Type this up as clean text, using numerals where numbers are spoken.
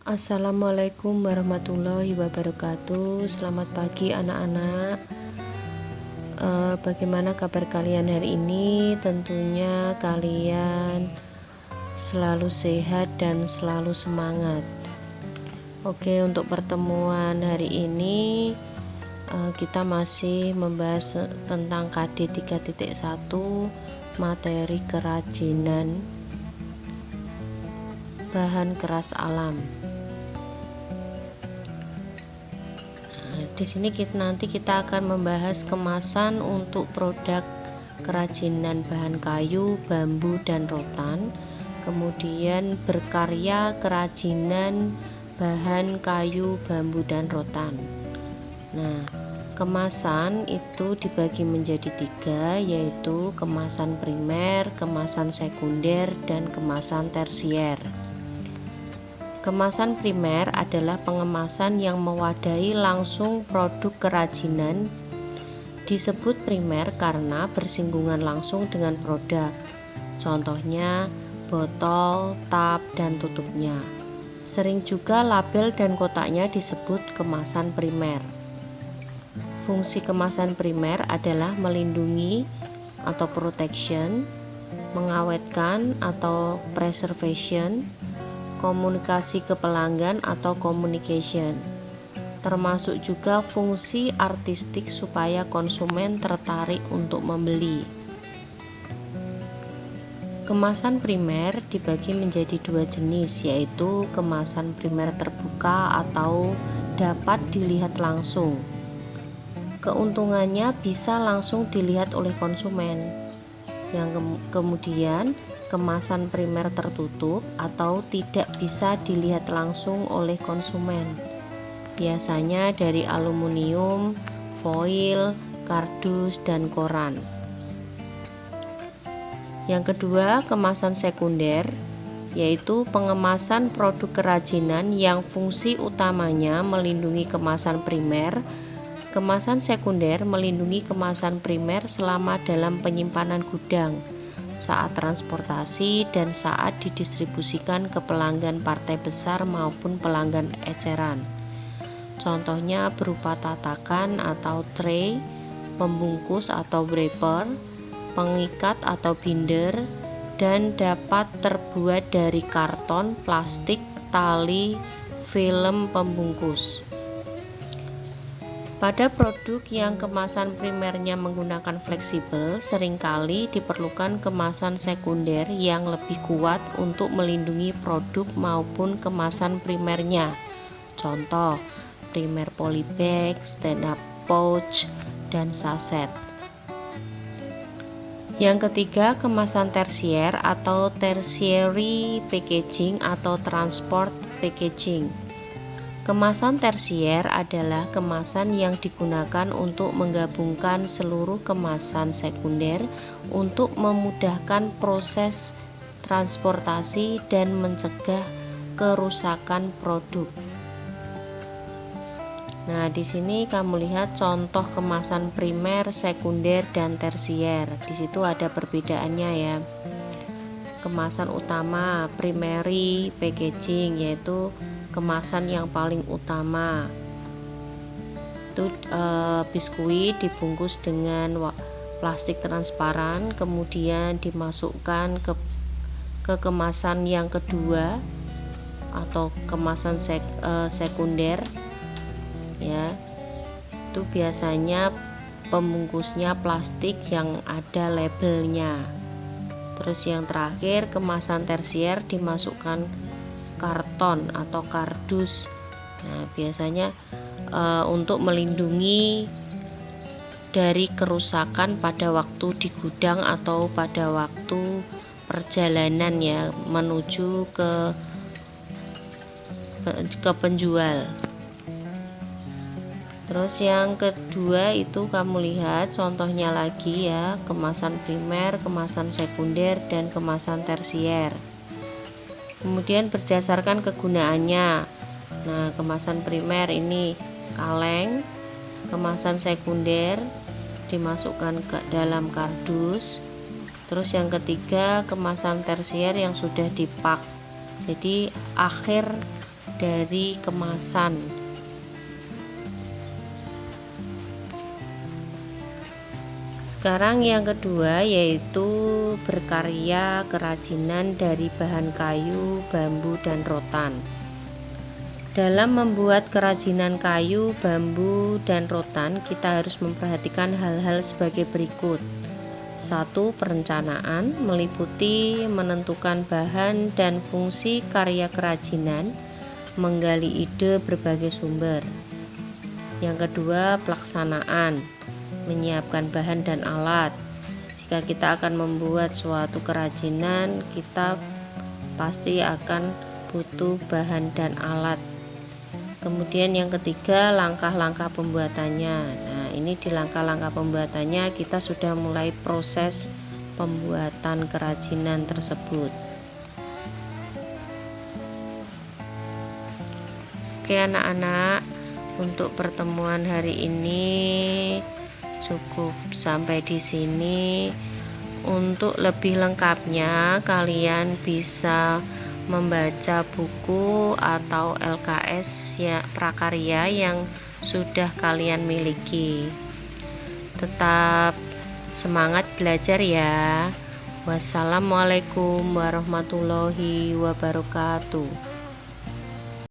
Assalamualaikum warahmatullahi wabarakatuh. Selamat pagi anak-anak. Bagaimana kabar kalian hari ini? Tentunya kalian selalu sehat dan selalu semangat. Oke, untuk pertemuan hari ini kita masih membahas tentang KD 3.1 materi kerajinan bahan keras alam. Di sini nanti kita akan membahas kemasan untuk produk kerajinan bahan kayu, bambu, dan rotan. Kemudian berkarya kerajinan bahan kayu, bambu, dan rotan. Nah, kemasan itu dibagi menjadi 3, yaitu kemasan primer, kemasan sekunder, dan kemasan tersier. Kemasan primer adalah pengemasan yang mewadahi langsung produk kerajinan. Disebut primer karena bersinggungan langsung dengan produk. Contohnya botol, tap, dan tutupnya. Sering juga label dan kotaknya disebut kemasan primer. Fungsi kemasan primer adalah melindungi atau protection, mengawetkan atau preservation, komunikasi ke pelanggan atau communication, termasuk juga fungsi artistik supaya konsumen tertarik untuk membeli. Kemasan primer dibagi menjadi 2 jenis, yaitu kemasan primer terbuka atau dapat dilihat langsung. Keuntungannya bisa langsung dilihat oleh konsumen. Yang kemudian kemasan primer tertutup atau tidak bisa dilihat langsung oleh konsumen, biasanya dari aluminium, foil, kardus, dan koran. Yang kedua, kemasan sekunder, yaitu pengemasan produk kerajinan yang fungsi utamanya melindungi kemasan primer. Kemasan sekunder melindungi kemasan primer selama dalam penyimpanan gudang, saat transportasi, dan saat didistribusikan ke pelanggan partai besar maupun pelanggan eceran. Contohnya berupa tatakan atau tray, pembungkus atau wrapper, pengikat atau binder, dan dapat terbuat dari karton, plastik, tali, film pembungkus. Pada produk yang kemasan primernya menggunakan fleksibel, seringkali diperlukan kemasan sekunder yang lebih kuat untuk melindungi produk maupun kemasan primernya. Contoh, primer polybag, stand-up pouch, dan saset. Yang ketiga, kemasan tersier atau tertiary packaging atau transport packaging. Kemasan tersier adalah kemasan yang digunakan untuk menggabungkan seluruh kemasan sekunder untuk memudahkan proses transportasi dan mencegah kerusakan produk. Nah, di sini kamu lihat contoh kemasan primer, sekunder, dan tersier. Di situ ada perbedaannya ya. Kemasan utama, primary packaging, yaitu kemasan yang paling utama. Itu biskuit dibungkus dengan plastik transparan, kemudian dimasukkan ke kemasan yang kedua atau kemasan sekunder ya. Itu biasanya pembungkusnya plastik yang ada labelnya. Terus yang terakhir, kemasan tersier dimasukkan karton atau kardus. Nah, biasanya untuk melindungi dari kerusakan pada waktu di gudang atau pada waktu perjalanan ya menuju ke penjual. Terus yang kedua itu kamu lihat contohnya lagi ya, kemasan primer, kemasan sekunder, dan kemasan tersier. Kemudian berdasarkan kegunaannya. Nah, kemasan primer ini kaleng, kemasan sekunder dimasukkan ke dalam kardus. Terus yang ketiga, kemasan tersier yang sudah dipak. Jadi akhir dari kemasan. Sekarang yang kedua yaitu berkarya kerajinan dari bahan kayu, bambu, dan rotan. Dalam membuat kerajinan kayu, bambu, dan rotan, kita harus memperhatikan hal-hal sebagai berikut. 1. Perencanaan meliputi menentukan bahan dan fungsi karya kerajinan, menggali ide berbagai sumber. Yang kedua, pelaksanaan menyiapkan bahan dan alat. Jika kita akan membuat suatu kerajinan, kita pasti akan butuh bahan dan alat. Kemudian yang ketiga, langkah-langkah pembuatannya. Nah, ini di langkah-langkah pembuatannya kita sudah mulai proses pembuatan kerajinan tersebut. Oke anak-anak, untuk pertemuan hari ini cukup sampai di sini. Untuk lebih lengkapnya kalian bisa membaca buku atau LKS ya prakarya yang sudah kalian miliki. Tetap semangat belajar ya. Wassalamualaikum warahmatullahi wabarakatuh.